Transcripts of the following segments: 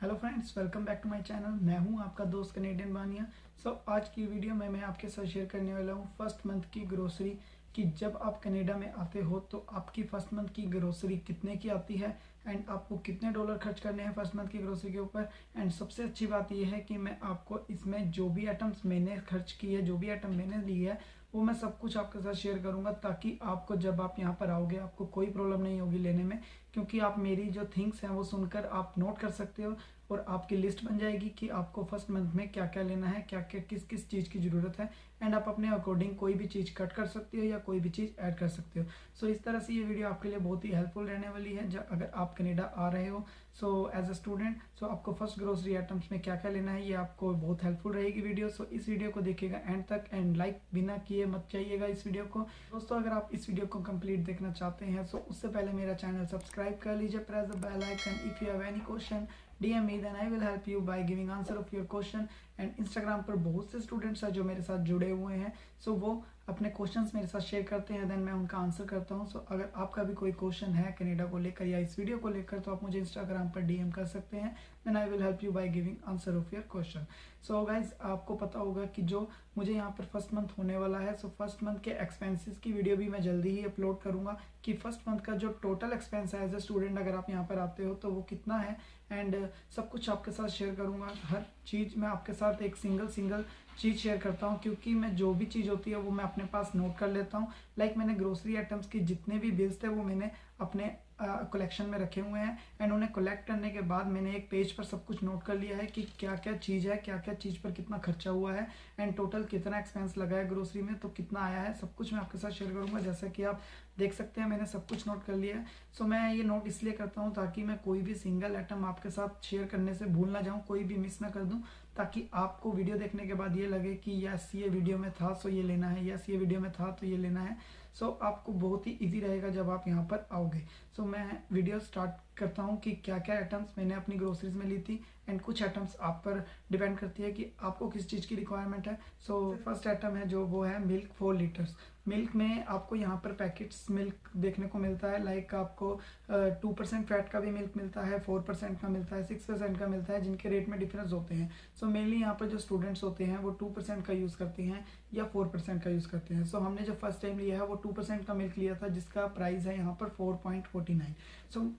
Hello friends, welcome back to my channel. मैं हूं आपका दोस्त कनेडियन बानिया। आज की वीडियो में मैं आपके साथ शेयर करने वाला हूं फर्स्ट मंथ की ग्रोसरी कि जब आप कनाडा में आते हो तो आपकी फर्स्ट मंथ की ग्रोसरी कितने की आती है एंड आपको कितने डॉलर खर्च करने हैं फर्स्ट मंथ की ग्रोसरी के ऊपर। एंड सबसे अच्छी बात यह है कि मैं आपको इसमें जो भी आइटम्स मैंने खर्च की है, जो भी आइटम मैंने ली है, वो मैं सब कुछ आपके साथ शेयर करूंगा ताकि आपको जब आप यहाँ पर आओगे आपको कोई प्रॉब्लम नहीं होगी लेने में, क्योंकि आप मेरी जो थिंग्स हैं वो सुनकर आप नोट कर सकते हो और आपकी लिस्ट बन जाएगी कि आपको फर्स्ट मंथ में क्या क्या लेना है, क्या क्या किस किस चीज़ की ज़रूरत है। एंड आप अपने अकॉर्डिंग कोई भी चीज़ कट कर सकते हो या कोई भी चीज़ ऐड कर सकते हो। इस तरह से ये वीडियो आपके लिए बहुत ही हेल्पफुल रहने वाली है जब अगर आप कनाडा आ रहे हो एज अ स्टूडेंट। आपको फर्स्ट ग्रोसरी आइटम्स में क्या क्या लेना है ये आपको बहुत हेल्पफुल रहेगी वीडियो। इस वीडियो को देखिएगा एंड तक एंड लाइक बिना किए मत चाहिएगा इस वीडियो को। दोस्तों, अगर आप इस वीडियो को कंप्लीट देखना चाहते हैं तो उससे पहले मेरा चैनल सब्सक्राइब कर लीजिए, press the bell icon. If you have any question DM me, then I will help you by giving answer of your question। And Instagram पर बहुत से स्टूडेंट्स हैं जो मेरे साथ जुड़े हुए हैं, वो अपने क्वेश्चंस मेरे साथ शेयर करते हैं, देन मैं उनका आंसर करता हूं। अगर आपका भी कोई क्वेश्चन है कनाडा को लेकर या इस वीडियो को लेकर तो आप मुझे इंस्टाग्राम पर DM कर सकते हैं, then I will help you by giving answer of your question. Guys, आपको पता होगा कि जो मुझे यहाँ पर फर्स्ट मंथ होने वाला है, फर्स्ट मंथ के एक्सपेंसेस की वीडियो भी मैं जल्दी ही अपलोड करूंगा कि फर्स्ट मंथ का जो टोटल एक्सपेंस है एज ए स्टूडेंट अगर आप यहाँ पर आते हो तो वो कितना है। एंड सब कुछ आपके साथ शेयर करूंगा, हर चीज़ मैं आपके साथ एक सिंगल चीज़ शेयर करता हूँ, क्योंकि मैं जो भी चीज़ होती है वो मैं अपने पास नोट कर लेता हूँ। मैंने ग्रोसरी आइटम्स की जितने भी बिल्स थे वो मैंने अपने कलेक्शन में रखे हुए हैं एंड उन्हें कलेक्ट करने के बाद मैंने एक पेज पर सब कुछ नोट कर लिया है कि क्या क्या चीज़ है, क्या क्या चीज़ पर कितना खर्चा हुआ है एंड टोटल कितना एक्सपेंस लगा है ग्रोसरी में, तो कितना आया है, सब कुछ मैं आपके साथ शेयर करूंगा। जैसा कि आप देख सकते हैं मैंने सब कुछ नोट कर लिया है। मैं ये नोट इसलिए करता हूँ ताकि मैं कोई भी सिंगल आइटम आपके साथ शेयर करने से भूल ना जाऊँ, कोई भी मिस ना कर दूँ, ताकि आपको वीडियो देखने के बाद ये लगे कि यस ये वीडियो में था ये लेना है, यस ये वीडियो में था तो ये लेना है। आपको बहुत ही इजी रहेगा जब आप यहाँ पर आओगे। मैं वीडियो स्टार्ट करता हूँ कि क्या क्या आइटम्स मैंने अपनी ग्रोसरीज में ली थी एंड कुछ आइटम्स आप पर डिपेंड करती है कि आपको किस चीज़ की रिक्वायरमेंट है। फर्स्ट आइटम है जो वो है मिल्क 4 लीटर्स। मिल्क में आपको यहाँ पर पैकेट्स मिल्क देखने को मिलता है, आपको 2% फैट का भी मिल्क मिलता है, 4% का मिलता है, 6% का मिलता है, जिनके रेट में डिफरेंस होते हैं। मेनली यहाँ पर जो स्टूडेंट्स होते हैं वो 2% का यूज़ करते हैं या 4% का यूज़ करते हैं। हमने जो फर्स्ट टाइम लिया है वो 2% का मिल्क लिया था जिसका प्राइस है यहाँ पर 4.49।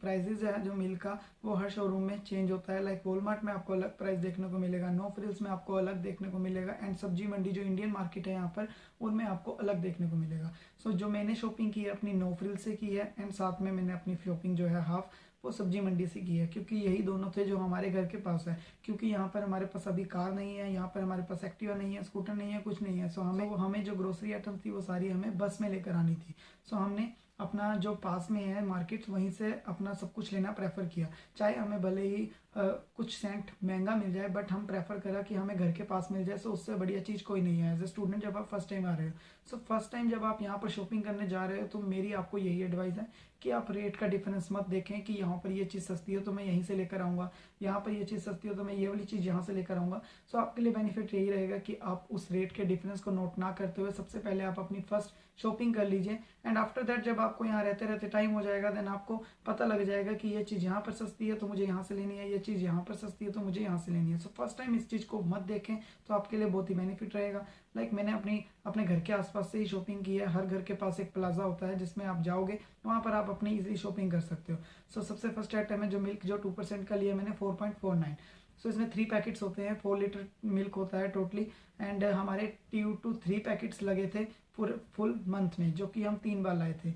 प्राइजेज है जो मिल्क का वो हर शोरूम में चेंज होता है। वॉलमार्ट में आपको अलग प्राइस देखने को मिलेगा, नो फ्रिल्स में आपको अलग देखने को मिलेगा एंड सब्जी मंडी जो इंडियन मार्केट है यहाँ पर उनमें आपको अलग देखने को मिलेगा। जो मैंने शॉपिंग की है अपनी नो फ्रिल से की है एंड साथ में मैंने अपनी शॉपिंग जो है हाफ वो सब्जी मंडी से की है, क्योंकि यही दोनों थे जो हमारे घर के पास है। क्योंकि यहाँ पर हमारे पास अभी कार नहीं है, यहाँ पर हमारे पास एक्टिवा नहीं है, स्कूटर नहीं है, कुछ नहीं है। हमें जो ग्रोसरी आइटम थी वो सारी हमें बस में लेकर आनी थी। हमने अपना जो पास में है मार्केट वहीं से अपना सब कुछ लेना प्रेफर किया, चाहे हमें भले ही कुछ सेंट महंगा मिल जाए, बट हम प्रेफर करा कि हमें घर के पास मिल जाए। उससे बढ़िया चीज़ कोई नहीं है एज ए स्टूडेंट जब आप फर्स्ट टाइम आ रहे हो। फर्स्ट टाइम जब आप यहाँ पर शॉपिंग करने जा रहे हो तो मेरी आपको यही एडवाइस है कि आप रेट का डिफरेंस मत देखें कि यहाँ पर ये चीज़ सस्ती हो तो मैं यहीं से लेकर आऊँगा, यहाँ पर ये चीज़ सस्ती हो तो मैं ये वाली चीज़ यहाँ से लेकर आऊँगा। आपके लिए बेनिफिट यही रहेगा कि आप उस रेट के डिफरेंस को नोट ना करते हुए सबसे पहले आप अपनी फर्स्ट शॉपिंग कर लीजिए एंड आफ्टर दैट जब आपको यहाँ रहते रहते टाइम हो जाएगा देन आपको पता लग जाएगा कि ये चीज़ यहाँ पर सस्ती है तो मुझे यहाँ से लेनी है, ये चीज़ यहाँ पर सस्ती है तो मुझे यहाँ से लेनी है। फर्स्ट टाइम इस चीज़ को मत देखें तो आपके लिए बहुत ही बेनिफिट रहेगा। मैंने अपने घर के आसपास से ही शॉपिंग की है, हर घर के पास एक प्लाजा होता है जिसमें आप जाओगे वहाँ पर आप अपनी इजीली शॉपिंग कर सकते हो। सबसे फर्स्ट आइटम है जो मिल्क जो 2% का लिया मैंने 4.49। इसमें 3 पैकेट्स होते हैं, 4 लीटर मिल्क होता है टोटली एंड हमारे 2 to 3 पैकेट्स लगे थे फुल मंथ में, जो कि हम 3 बार लाए थे।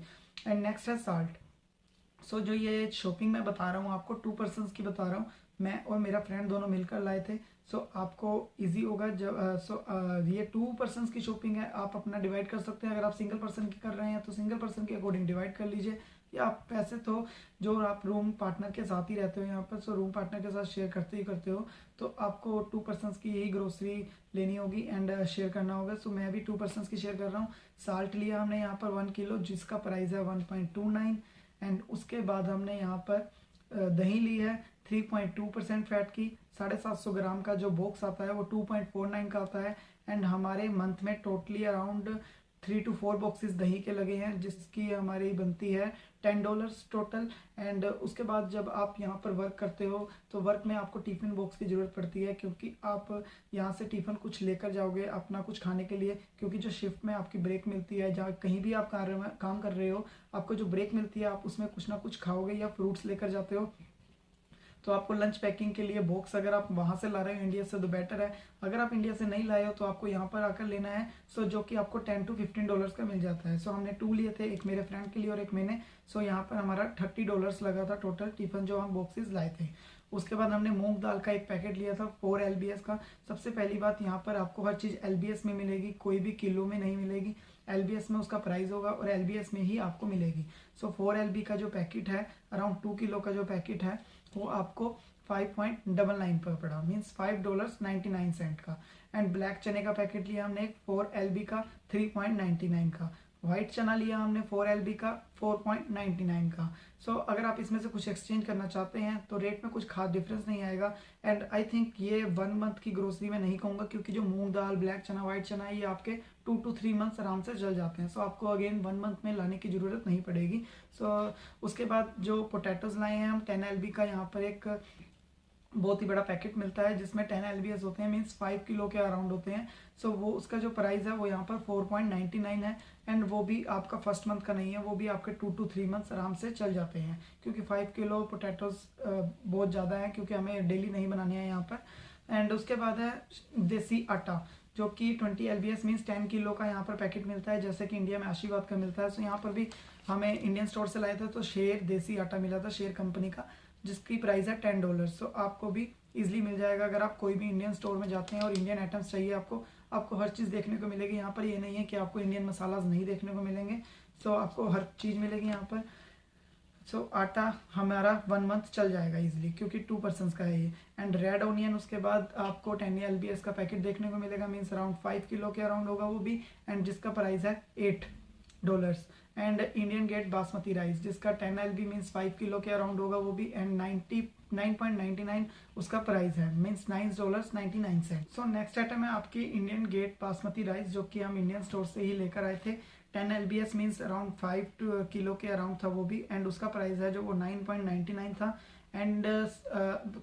एंड नेक्स्ट है साल्ट। जो ये शॉपिंग मैं बता रहा हूँ आपको 2 पर्सन्स की बता रहा हूँ, मैं और मेरा फ्रेंड दोनों मिलकर लाए थे। आपको इजी होगा जब ये 2 पर्सन्स की शॉपिंग है, आप अपना डिवाइड कर सकते हैं। अगर आप सिंगल पर्सन की कर रहे हैं तो सिंगल पर्सन के अकॉर्डिंग डिवाइड कर लीजिए, या आप पैसे तो जो आप रूम पार्टनर के साथ ही रहते हो यहाँ पर, रूम पार्टनर के साथ शेयर करते ही करते हो तो आपको 2 पर्सन्स की यही ग्रोसरी लेनी होगी एंड शेयर करना होगा। मैं भी 2 पर्सन्स की शेयर कर रहा हूँ। साल्ट लिया हमने यहाँ पर 1 किलो जिसका प्राइस है 1.29 एंड उसके बाद हमने यहाँ पर दही ली है 3.2% फैट की, 750 ग्राम का जो बॉक्स आता है वो 2.49 का आता है एंड हमारे मंथ में टोटली अराउंड 3 to 4 बॉक्सेस दही के लगे हैं, जिसकी हमारी बनती है $10 टोटल। एंड उसके बाद जब आप यहाँ पर वर्क करते हो तो वर्क में आपको टिफ़िन बॉक्स की ज़रूरत पड़ती है, क्योंकि आप यहाँ से टिफ़िन कुछ लेकर जाओगे अपना कुछ खाने के लिए, क्योंकि जो शिफ्ट में आपकी ब्रेक मिलती है, जहाँ कहीं भी आप काम कर रहे हो, आपको जो ब्रेक मिलती है आप उसमें कुछ ना कुछ खाओगे या फ्रूट्स लेकर जाते हो। तो आपको लंच पैकिंग के लिए बॉक्स अगर आप वहाँ से ला रहे हो इंडिया से तो बेटर है। अगर आप इंडिया से नहीं लाए हो तो आपको यहाँ पर आकर लेना है। सो जो कि आपको $10 to $15 का मिल जाता है। सो हमने 2 लिए थे, एक मेरे फ्रेंड के लिए और एक मैंने। सो यहाँ पर हमारा $30 लगा था टोटल टिफिन जो हम बॉक्सेस लाए थे। उसके बाद हमने मूंग दाल का एक पैकेट लिया था 4 LBS का। सबसे पहली बात, यहाँ पर आपको हर चीज़ LBS में मिलेगी, कोई भी किलो में नहीं मिलेगी। LBS में उसका प्राइस होगा और LBS में ही आपको मिलेगी। सो 4 LB का जो पैकेट है, अराउंड 2 किलो का जो पैकेट है, वो आपको 5.99 पर पड़ा, मीन्स $5.99 का। एंड ब्लैक चने का पैकेट लिया हमने 4 LB का 3.99 का। व्हाइट चना लिया हमने 4 LB का 4.99 का। सो अगर आप इसमें से कुछ एक्सचेंज करना चाहते हैं तो रेट में कुछ खास डिफरेंस नहीं आएगा। एंड आई थिंक ये 1 मंथ की ग्रोसरी में नहीं कहूँगा, क्योंकि जो मूंग दाल, ब्लैक चना, व्हाइट चना है, ये आपके 2 to 3 मंथ्स आराम से चल जाते हैं। सो आपको अगेन 1 मंथ में लाने की ज़रूरत नहीं पड़ेगी। सो उसके बाद जो पोटैटोज लाए हैं हम 10 LB का, यहाँ पर एक बहुत ही बड़ा पैकेट मिलता है जिसमें 10 LBS होते हैं, मीन्स 5 किलो के अराउंड होते हैं। सो वो उसका जो प्राइस है वो यहाँ पर 4.99 है। एंड वो भी आपका फर्स्ट मंथ का नहीं है, वो भी आपके 2 to 3 मंथ्स आराम से चल जाते हैं, क्योंकि 5 किलो पोटैटोज बहुत ज़्यादा है, क्योंकि हमें डेली नहीं बनानी है यहाँ पर। एंड उसके बाद है देसी आटा, जो कि 20 LBS मीन्स 10 किलो का यहाँ पर पैकेट मिलता है, जैसे कि इंडिया में आशीर्वाद का मिलता है। सो यहाँ पर भी हमें इंडियन स्टोर से लाए थे तो शेर देसी आटा मिला था, शेर कंपनी का, जिसकी प्राइस है $10। सो आपको भी इजीली मिल जाएगा। अगर आप कोई भी इंडियन स्टोर में जाते हैं और इंडियन आइटम्स चाहिए आपको हर चीज़ देखने को मिलेगी यहाँ पर। ये नहीं है कि आपको इंडियन मसालाज नहीं देखने को मिलेंगे। सो आपको हर चीज़ मिलेगी यहाँ पर। सो आटा हमारा 1 मंथ चल जाएगा इजीली, क्योंकि 2 पर्सन्स का है ये। एंड रेड ऑनियन उसके बाद आपको 10 LBS का पैकेट देखने को मिलेगा, मीन्स अराउंड 5 किलो के अराउंड होगा वो भी, एंड जिसका प्राइस है $8। And Indian Gate basmati rice, जिसका 10 LB मीन्स 5 किलो के अराउंड होगा वो भी, एंड 9.99 उसका प्राइस है, मीन्स $9.99। सो नेक्स्ट आइटम है आपकी इंडियन गेट बासमती राइस, जो कि हम इंडियन स्टोर से ही लेकर आए थे। 10 LBS मीन्स अराउंड 5 किलो के अराउंड था वो भी, एंड उसका प्राइस है जो वो 9.99 था। एंड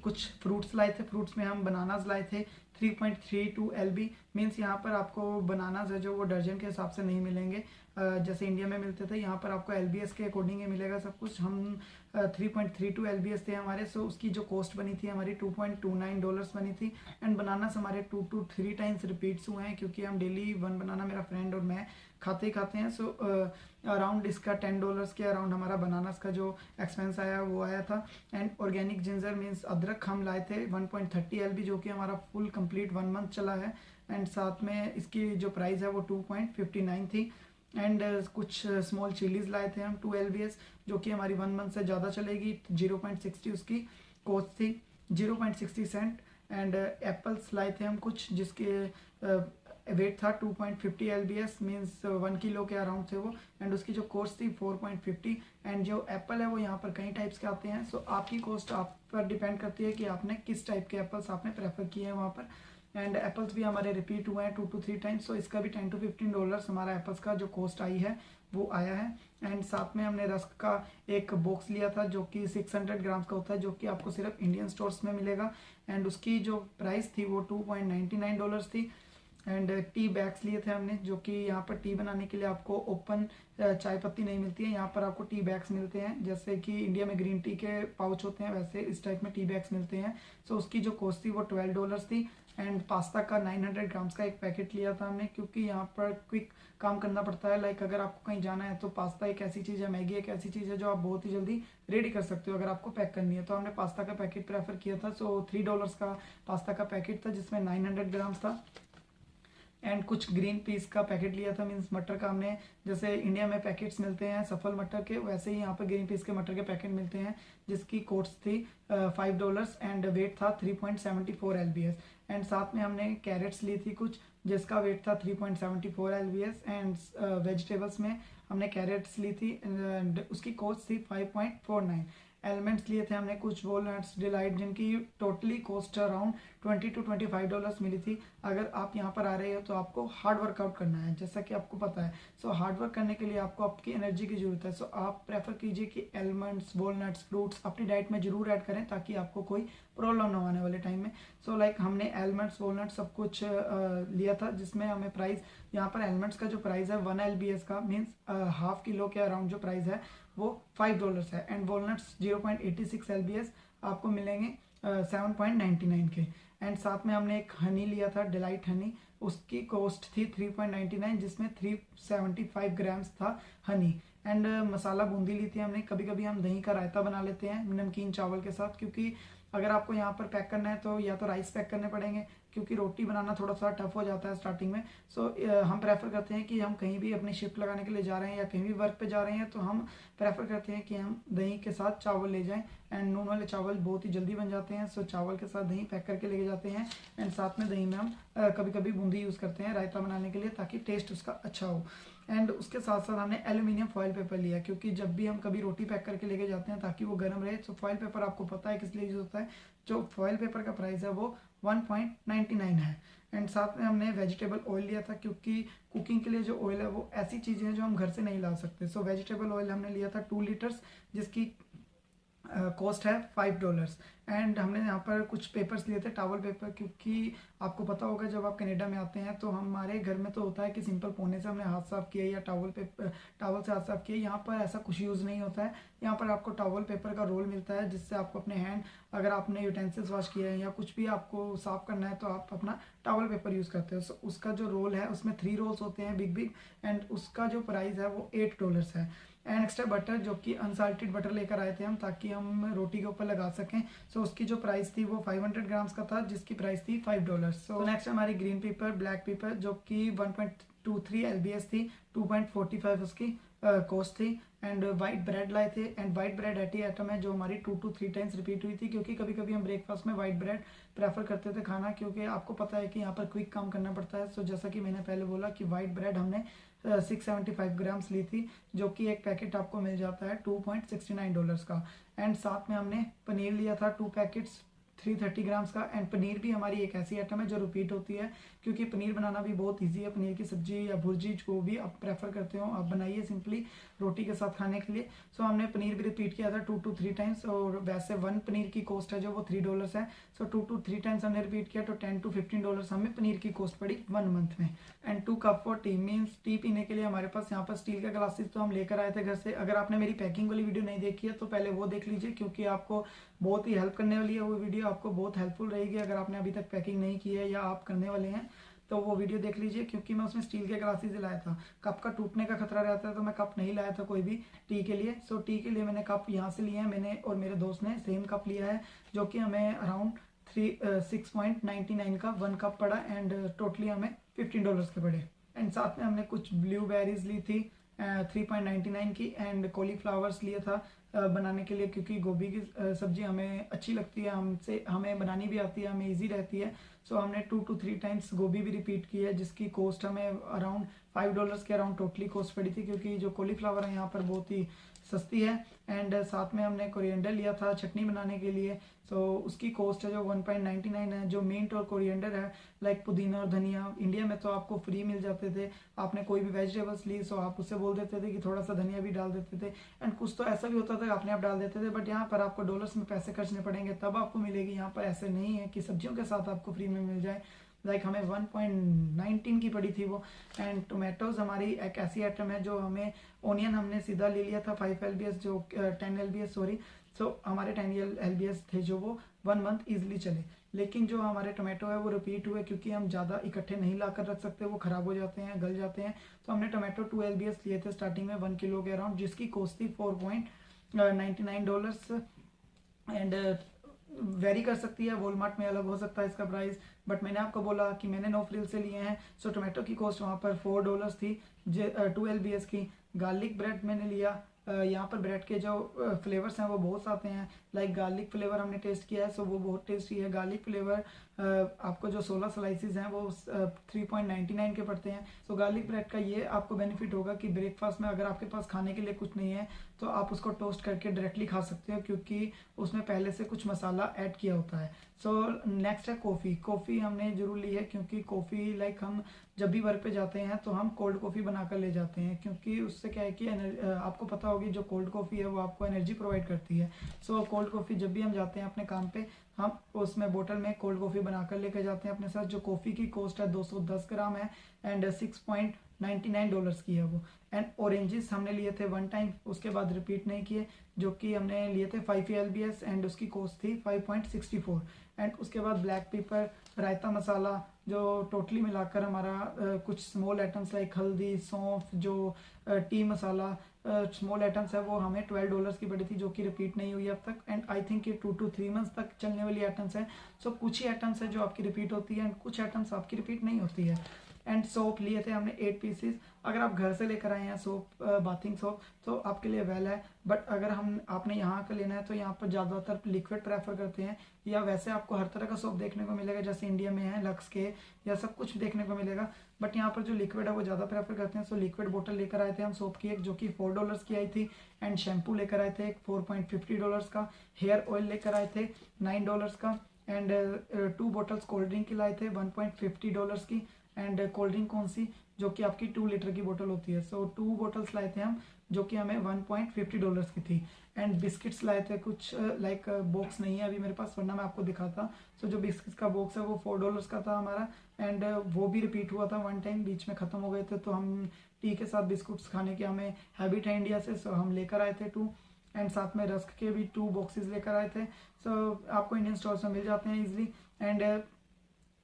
कुछ फ्रूट्स लाए थे, फ्रूट्स में हम बनानाज लाए थे 3.32 LB, मीन्स यहाँ पर आपको बनानाज है जो वो दर्जन के हिसाब से नहीं मिलेंगे जैसे इंडिया में मिलते थे। यहाँ पर आपको LBS के अकॉर्डिंग ही मिलेगा सब कुछ। हम 3.32 LBS थे हमारे, सो उसकी जो कॉस्ट बनी थी हमारी $2.29 बनी थी। एंड बनानास हमारे 2 to 3 टाइम्स रिपीट्स हुए हैं, क्योंकि हम डेली 1 बनाना मेरा फ्रेंड और मैं खाते ही खाते हैं। सो अराउंड इसका $10 के अराउंड हमारा बनानास का जो एक्सपेंस आया वो आया था। एंड ऑर्गेनिक जिंजर मीन्स अदरक हम लाए थे 1.30 LB, जो कि हमारा फुल कंप्लीट 1 मंथ चला है। एंड साथ में इसकी जो प्राइस है वो 2.59 थी। एंड कुछ स्मॉल चिलीज लाए थे हम 2 LBS, जो कि हमारी 1 मंथ से ज़्यादा चलेगी। 0.60 उसकी कॉस्ट थी, 0.60 सेंट। एंड एप्पल्स लाए थे हम कुछ, जिसके वेट था 2.50 LBS, मीन्स 1 किलो के अराउंड थे वो। एंड उसकी जो कॉस्ट थी 4.50। एंड जो एप्पल है वो यहाँ पर कई टाइप्स के आते हैं। सो आपकी कॉस्ट आप पर डिपेंड करती है कि आपने किस टाइप के एप्पल्स आपने प्रेफर किए हैं वहाँ पर। एंड एप्पल्स भी हमारे रिपीट हुए हैं 2 to 3 टाइम्स। सो इसका भी $10 to $15 हमारा एप्पल्स का जो कॉस्ट आई है वो आया है। एंड साथ में हमने रस्क का एक बॉक्स लिया था, जो कि 600 ग्राम्स का होता है, जो कि आपको सिर्फ इंडियन स्टोर्स में मिलेगा। एंड उसकी जो प्राइस थी वो $2.99 थी। एंड टी बैग्स लिए थे हमने, जो कि यहाँ पर टी बनाने के लिए आपको ओपन चाय पत्ती नहीं मिलती है, यहाँ पर आपको टी बैग्स मिलते हैं। जैसे कि इंडिया में ग्रीन टी के पाउच होते हैं, वैसे इस टाइप में टी बैग्स मिलते हैं। सो उसकी जो कॉस्ट थी वो $12 थी। एंड पास्ता का 900 ग्राम्स का एक पैकेट लिया था हमने, क्योंकि यहाँ पर क्विक काम करना पड़ता है। लाइक अगर आपको कहीं जाना है तो पास्ता एक ऐसी चीज़ है, मैगी एक ऐसी चीज़ है जो आप बहुत ही जल्दी रेडी कर सकते हो अगर आपको पैक करनी है। तो हमने पास्ता का पैकेट प्रेफर किया था। सो $3 का पास्ता का पैकेट था, जिसमें 900 ग्राम्स था। एंड कुछ ग्रीन पीस का पैकेट लिया था, मीन्स मटर का। हमने जैसे इंडिया में पैकेट्स मिलते हैं सफल मटर के, वैसे ही यहाँ पर ग्रीन पीस के मटर के पैकेट मिलते हैं, जिसकी कॉस्ट थी $5 एंड वेट था 3.74 LBS। एंड साथ में हमने कैरेट्स ली थी कुछ, जिसका वेट था 3.74 LBS। एंड वेजिटेबल्स में हमने कैरेट्स ली थी, उसकी कॉस्ट थी 5.49। एलिमेंट्स लिए थे हमने, कुछ वॉलनट्स, डिलाइट, जिनकी टोटली कॉस्ट अराउंड $20 to $25 मिली थी। अगर आप यहाँ पर आ रहे हो तो आपको हार्ड वर्कआउट करना है, जैसा कि आपको पता है। सो हार्ड वर्क करने के लिए आपको आपकी एनर्जी की जरूरत है। सो आप प्रेफर कीजिए कि एलिमेंट्स, वॉलनट्स, फ्रूट्स अपनी डाइट में जरूर ऐड करें ताकि आपको कोई प्रॉब्लम ना आने वाले टाइम में। सो लाइक हमने एलिमेंट्स, वॉलनट्स सब कुछ लिया था, जिसमें हमें प्राइस, यहाँ पर एलिमेंट्स का जो प्राइस है 1 LBS का मीन्स हाफ किलो के अराउंड जो प्राइस है वो $5 है। एंड वॉलनट्स 0.86 LBS आपको मिलेंगे 7.99 के। एंड साथ में हमने एक हनी लिया था, डिलाइट हनी, उसकी कॉस्ट थी 3.99, जिसमें 375 ग्राम्स था हनी। एंड मसाला बूंदी ली थी हमने। कभी कभी हम दही का रायता बना लेते हैं नमकीन चावल के साथ, क्योंकि अगर आपको यहाँ पर पैक करना है तो या तो राइस पैक करने पड़ेंगे, क्योंकि रोटी बनाना थोड़ा सा टफ हो जाता है स्टार्टिंग में। सो हम प्रेफर करते हैं कि हम कहीं भी अपनी शिफ्ट लगाने के लिए जा रहे हैं या कहीं भी वर्क पे जा रहे हैं तो हम प्रेफर करते हैं कि हम दही के साथ चावल ले जाएं। एंड नून वाले चावल बहुत ही जल्दी बन जाते हैं। सो चावल के साथ दही पैक करके लेके जाते हैं। एंड साथ में दही में हम कभी कभी बूंदी यूज़ करते हैं रायता बनाने के लिए, ताकि टेस्ट उसका अच्छा हो। एंड उसके साथ साथ हमने एल्यूमिनियम फॉइल पेपर लिया, क्योंकि जब भी हम कभी रोटी पैक करके लेके जाते हैं ताकि वो गर्म रहे। तो फॉइल पेपर आपको पता है किस लिए यूज़ होता है। जो फॉइल पेपर का प्राइस है वो 1.99 है। एंड साथ में हमने वेजिटेबल ऑयल लिया था, क्योंकि कुकिंग के लिए जो ऑयल है वो ऐसी चीज़ें हैं जो हम घर से नहीं ला सकते। सो वेजिटेबल ऑयल हमने लिया था 2 लीटर्स, जिसकी कॉस्ट है $5। एंड हमने यहाँ पर कुछ पेपर्स लिए थे, टॉवल पेपर, क्योंकि आपको पता होगा जब आप कनाडा में आते हैं तो हमारे घर में तो होता है कि सिंपल पोने से हमने हाथ साफ किया या टॉवल से हाथ साफ किया। यहाँ पर ऐसा कुछ यूज़ नहीं होता है। यहाँ पर आपको टॉवल पेपर का रोल मिलता है, जिससे आपको अपने हैंड, अगर आपने यूटेंसिल्स वॉश किया है या कुछ भी आपको साफ करना है तो आप अपना टॉवल पेपर यूज़ करते हो। सो उसका जो रोल है उसमें 3 रोल्स होते हैं बिग बिग, एंड उसका जो प्राइस है वो $8 है। एंड एक्स्ट्रा बटर, जो कि अनसाल्टेड बटर लेकर आए थे हम, ताकि हम रोटी के ऊपर लगा सकें। सो उसकी जो प्राइस थी वो 500 ग्राम्स का था, जिसकी प्राइस थी $5। सो नेक्स्ट हमारी ग्रीन पेपर, ब्लैक पेपर, जो कि 1.23 LBS थी, 2.45 उसकी कॉस्ट थी। एंड वाइट ब्रेड लाए थे। एंड वाइट ब्रेड ऐसी आइटम है जो हमारी 2 to 3 टाइम्स रिपीट हुई थी, क्योंकि कभी कभी हम ब्रेकफास्ट में वाइट ब्रेड प्रेफर करते थे खाना, क्योंकि आपको पता है कि यहाँ पर क्विक काम करना पड़ता है। सो जैसा कि मैंने पहले बोला कि वाइट ब्रेड हमने 675 ग्राम्स ली थी, जो कि एक पैकेट आपको मिल जाता है $2.69 का। एंड साथ में हमने पनीर लिया था 2 पैकेट्स 330 ग्राम्स का। एंड पनीर भी हमारी एक ऐसी आइटम है जो रिपीट होती है, क्योंकि पनीर बनाना भी बहुत इजी है। पनीर की सब्जी या भुर्जी जो भी आप प्रेफर करते हो आप बनाइए सिंपली रोटी के साथ खाने के लिए। सो हमने पनीर भी रिपीट किया था 2 to 3 टाइम्स, और वैसे 1 पनीर की कॉस्ट है जो वो $3 है। सो 2 to 3 टाइम्स हमने रिपीट किया तो $10 to $15 हमें पनीर की कॉस्ट पड़ी 1 मंथ में। And 2 cup for T, means T पीने के लिए हमारे पास यहाँ पर स्टील के ग्लासेस तो हम लेकर आए थे घर से। अगर आपने मेरी पैकिंग वाली वीडियो नहीं देखी है तो पहले वो देख लीजिए, क्योंकि आपको बहुत ही हेल्प करने वाली है वो वीडियो, आपको बहुत हेल्पफुल रहेगी अगर आपने अभी तक पैकिंग नहीं की है या आप करने वाले हैं तो वो वीडियो देख लीजिए। क्योंकि मैं उसमें स्टील के ग्लासेस लाया था, कप का टूटने का खतरा रहता है तो मैं कप नहीं लाया था कोई भी टी के लिए। सो टी के लिए मैंने कप यहाँ से लिए हैं, मैंने और मेरे दोस्त ने सेम कप लिया है, जो कि हमें अराउंड 6.99 का 1 कप पड़ा। एंड टोटली हमें $15 के पड़े। एंड साथ में हमने कुछ ब्लूबेरीज ली थी 3.99 की। एंड कॉलीफ्लावर्स लिया था बनाने के लिए, क्योंकि गोभी की सब्जी हमें अच्छी लगती है, हमें बनानी भी आती है, हमें इजी रहती है। सो हमने 2 to 3 टाइम्स गोभी भी रिपीट की है, जिसकी कॉस्ट हमें अराउंड $5 के अराउंड टोटली कॉस्ट पड़ी थी, क्योंकि जो कॉलीफ्लावर है यहाँ पर बहुत ही सस्ती है। एंड साथ में हमने कोरिएंडर लिया था चटनी बनाने के लिए। सो उसकी कॉस्ट है जो 1.99 है। जो मिंट और कोरिएंडर है लाइक पुदीना और धनिया, इंडिया में तो आपको फ्री मिल जाते थे। आपने कोई भी वेजिटेबल्स ली सो आप उससे बोल देते थे कि थोड़ा सा धनिया भी डाल देते थे। एंड कुछ तो ऐसा भी होता था अपने आप डाल देते थे, बट यहाँ पर आपको डॉलर्स में पैसे खर्चने पड़ेंगे तब आपको मिलेगी। यहाँ पर ऐसे नहीं है कि सब्जियों के साथ आपको फ्री में मिल जाए। लाइक हमें 1.19 की पड़ी थी वो। एंड टोमेटोज हमारी एक ऐसी आइटम है जो हमें, ओनियन हमने सीधा ले लिया था 5 LBS, जो 10 LBS सॉरी। सो हमारे 10 LBS थे जो वो 1 मंथ ईजिली चले। लेकिन जो हमारे टोमेटो है वो रिपीट हुए, क्योंकि हम ज़्यादा इकट्ठे नहीं ला कर रख सकते, वो ख़राब हो जाते हैं, गल जाते हैं। तो हमने टोमेटो 2 LBS लिए थे स्टार्टिंग में 1 किलो के अराउंड, जिसकी कॉस्ट थी $4.99। एंड वेरी कर सकती है, वॉलमार्ट में अलग हो सकता है इसका प्राइस, बट मैंने आपको बोला कि मैंने नो फ्रिल से लिए हैं। सो टोमेटो की कॉस्ट वहाँ पर $4 थी, $2 LBS की। गार्लिक ब्रेड मैंने लिया यहाँ पर ब्रेड के जो फ्लेवर्स हैं वो बहुत आते हैं। लाइक गार्लिक फ्लेवर हमने टेस्ट किया है, सो वो बहुत टेस्टी है। गार्लिक फ्लेवर आपको जो 16 स्लाइसिस हैं वो 3.99 के पड़ते हैं। सो गार्लिक ब्रेड का ये आपको बेनिफिट होगा कि ब्रेकफास्ट में अगर आपके पास खाने के लिए कुछ नहीं है तो आप उसको टोस्ट करके डायरेक्टली खा सकते हो, क्योंकि उसमें पहले से कुछ मसाला ऐड किया होता है। सो नेक्स्ट है कॉफ़ी। कॉफ़ी हमने जरूर ली है, क्योंकि कॉफ़ी लाइक हम जब भी वर्क पे जाते हैं तो हम कोल्ड कॉफ़ी बनाकर ले जाते हैं, क्योंकि उससे क्या है कि आपको पता होगी जो कोल्ड कॉफ़ी है वो आपको एनर्जी प्रोवाइड करती है। सो कोल्ड कॉफ़ी जब भी हम जाते हैं अपने काम पे, हम उसमें बोतल में कोल्ड कॉफ़ी बनाकर लेकर जाते हैं अपने साथ। जो कॉफ़ी की कॉस्ट है 210 ग्राम है एंड $6.99 की है वो। एंड ऑरेंजेस हमने लिए थे 1 टाइम, उसके बाद रिपीट नहीं किए, जो कि हमने लिए थे 5 LBS एंड उसकी कॉस्ट थी 5.64। एंड उसके बाद ब्लैक पेपर, रायता मसाला, जो टोटली मिलाकर हमारा कुछ स्मॉल आइटम्स लाइक हल्दी, सौंफ, जो टी मसाला, स्मॉल आइटम्स है वो हमें $12 की पड़ी थी, जो कि रिपीट नहीं हुई अब तक। एंड आई थिंक ये 2 to 3 मंथ्स तक चलने वाली आइटम्स हैं। सो कुछ ही आइटम्स है जो आपकी रिपीट होती है एंड कुछ आइटम्स आपकी रिपीट नहीं होती है। एंड सोप लिए थे हमने 8 पीसीस। अगर आप घर से लेकर आए हैं सोप, बाथिंग सोप, तो आपके लिए वेल है। बट अगर आपने यहाँ का लेना है तो यहाँ पर ज़्यादातर लिक्विड प्रेफर करते हैं, या वैसे आपको हर तरह का सोप देखने को मिलेगा, जैसे इंडिया में है लक्स के, या सब कुछ देखने को मिलेगा। बट यहाँ पर जो लिक्विड है वो ज़्यादा प्रेफर करते हैं। सो लिक्विड बोतल लेकर आए थे हम सोप की एक, जो कि $4 की आई थी। एंड शैम्पू लेकर आए थे एक $4.50 का। हेयर ऑयल लेकर आए थे $9 का। एंड 2 बोटल्स कोल्ड ड्रिंक की लाए थे $1.50 की। एंड कोल्ड ड्रिंक कौन सी, जो कि आपकी 2 लीटर की बोतल होती है। सो 2 बोटल्स लाए थे हम, जो कि हमें $1.50 की थी। एंड बिस्किट्स लाए थे कुछ, लाइक बॉक्स नहीं है अभी मेरे पास, वरना मैं आपको दिखाता। सो जो बिस्किट्स का बॉक्स है वो $4 का था हमारा। एंड वो भी रिपीट हुआ था 1 टाइम, बीच में ख़त्म हो गए थे, तो हम टी के साथ बिस्कुट्स खाने की हमें हैबिट है इंडिया से, सो हम लेकर आए थे 2। एंड साथ में रस्क के भी 2 बॉक्सेस लेकर आए थे। सो आपको इंडियन स्टोर्स में मिल जाते हैं ईजिली। एंड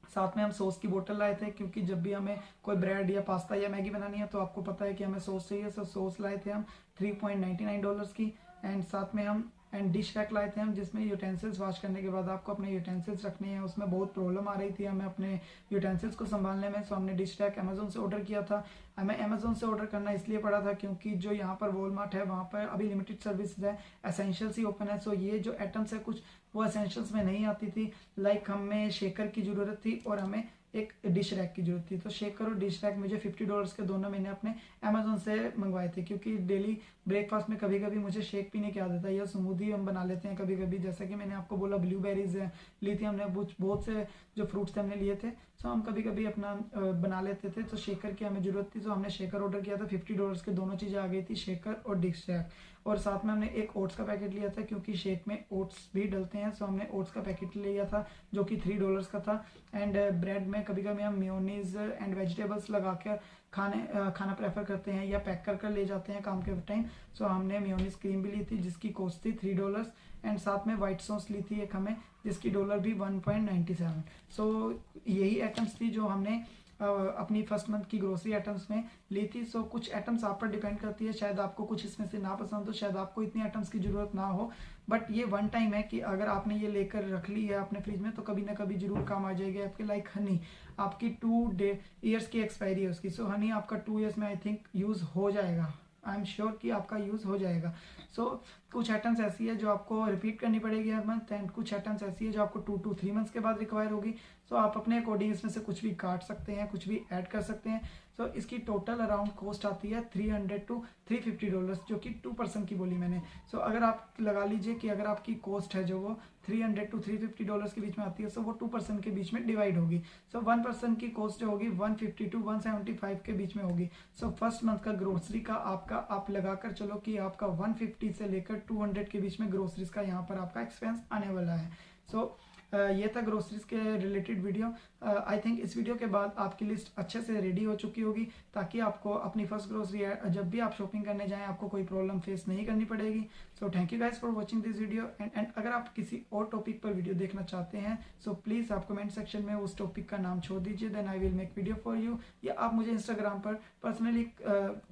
साथ में हम सॉस की बोतल लाए थे, क्योंकि जब भी हमें कोई ब्रेड या पास्ता या मैगी बनानी है तो आपको पता है कि हमें सॉस चाहिए। सो सॉस लाए थे हम $3.99 की। एंड साथ में हम डिश रैक लाए थे हम, जिसमें यूटेंसिल्स वॉश करने के बाद आपको अपने यूटेंसिल्स रखने हैं। उसमें बहुत प्रॉब्लम आ रही थी हमें अपने यूटेंसिल्स को संभालने में। सो हमने डिश रैक अमेजोन से ऑर्डर किया था। हमें अमेजोन से ऑर्डर करना इसलिए पड़ा था क्योंकि जो यहाँ पर वॉलमार्ट है वहाँ पर अभी लिमिटेड सर्विस है, एसेंशियल्स ही ओपन है। सो ये जो आइटम्स है कुछ वो एसेंशियल्स में नहीं आती थी। लाइक हमें शेकर की ज़रूरत थी और हमें एक डिश रैक की जरूरत थी। तो शेकर और डिश रैक मुझे $50 के दोनों मैंने अपने अमेजोन से मंगवाए थे, क्योंकि डेली ब्रेकफास्ट में कभी कभी मुझे शेक पीने की आदत है, या स्मूदी हम बना लेते हैं कभी कभी। जैसे कि मैंने आपको बोला ब्लूबेरीज ली थी हमने, बहुत से जो फ्रूट्स थे हमने लिए थे, सो हम कभी कभी अपना बना लेते थे। तो शेकर की हमें ज़रूरत थी, तो हमने शेकर ऑर्डर किया था। $50 के दोनों चीज़ें आ गई थी, शेकर और डिश रैक। और साथ में हमने एक ओट्स का पैकेट लिया था, क्योंकि शेक में ओट्स भी डलते हैं। सो हमने ओट्स का पैकेट लिया था, जो कि $3 का था। एंड ब्रेड में कभी कभी हम मेयोनीज एंड वेजिटेबल्स लगा कर खाना प्रेफर करते हैं, या पैक कर ले जाते हैं काम के टाइम। सो हमने मेयोनीज क्रीम भी ली थी, जिसकी कॉस्ट थी $3। एंड साथ में वाइट सॉस ली थी एक हमें, जिसकी डॉलर भी 1.97। सो यही आइटम्स थी जो हमने अपनी फर्स्ट मंथ की ग्रोसरी आइटम्स में ली थी। सो कुछ आइटम्स आप पर डिपेंड करती है, शायद आपको कुछ इसमें से ना पसंद हो, शायद आपको इतनी आइटम्स की जरूरत ना हो। बट ये 1 टाइम है कि अगर आपने ये लेकर रख ली है अपने फ्रिज में तो कभी ना कभी जरूर काम आ जाएगी आपके। लाइक हनी, आपकी 2 ईयर्स की एक्सपायरी है उसकी। सो हनी आपका 2 ईयर्स में आई थिंक यूज़ हो जाएगा, आई एम श्योर कि आपका यूज़ हो जाएगा। सो कुछ आइटम्स ऐसी है जो आपको रिपीट करनी पड़ेगी हर मंथ, एंड कुछ आइटम्स ऐसी है जो आपको 2 to 3 मंथ्स के बाद रिक्वायर होगी। सो आप अपने अकॉर्डिंग इसमें से कुछ भी काट सकते हैं, कुछ भी ऐड कर सकते हैं। सो इसकी टोटल अराउंड कॉस्ट आती है $300 to $350, जो कि 2% की बोली मैंने। सो अगर आप लगा लीजिए कि अगर आपकी कॉस्ट है जो वो $300 to $350 के बीच में आती है, सो वो 2% के बीच में डिवाइड होगी। सो 1% की कॉस्ट जो होगी 150 to 175 के बीच में होगी। सो फर्स्ट मंथ का ग्रोसरी का आपका आप लगा कर चलो कि आपका 150 से लेकर 200 के बीच में ग्रोसरीज का यहाँ पर आपका एक्सपेंस आने वाला है। सो ये था ग्रोसरीज के रिलेटेड वीडियो। आई थिंक इस वीडियो के बाद आपकी लिस्ट अच्छे से रेडी हो चुकी होगी, ताकि आपको अपनी फर्स्ट ग्रोसरी जब भी आप शॉपिंग करने जाएं आपको कोई प्रॉब्लम फेस नहीं करनी पड़ेगी। सो thank you guys for watching this video. And अगर आप किसी और टॉपिक पर वीडियो देखना चाहते हैं, सो प्लीज़ आप कमेंट सेक्शन में उस टॉपिक का नाम छोड़ दीजिए, then I will make video for you. या आप मुझे इंस्टाग्राम पर पर्सनली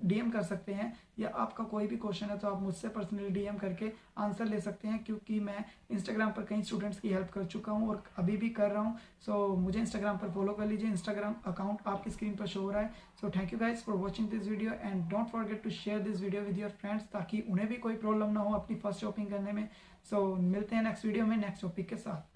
DM कर सकते हैं, या आपका कोई भी क्वेश्चन है तो आप मुझसे पर्सनली DM करके आंसर ले सकते हैं, क्योंकि मैं इंस्टाग्राम पर कई स्टूडेंट्स की हेल्प कर चुका चुका हूँ और अभी भी कर रहा हूँ। सो मुझे इंस्टाग्राम पर फॉलो कर लीजिए, इंस्टाग्राम अकाउंट आपकी स्क्रीन पर शो हो रहा है। So thank you guys for watching this video and don't forget to share this video with your friends, ताकि उन्हें भी कोई प्रॉब्लम ना हो अपनी फर्स्ट शॉपिंग करने में। सो मिलते हैं नेक्स्ट वीडियो में नेक्स्ट टॉपिक के साथ।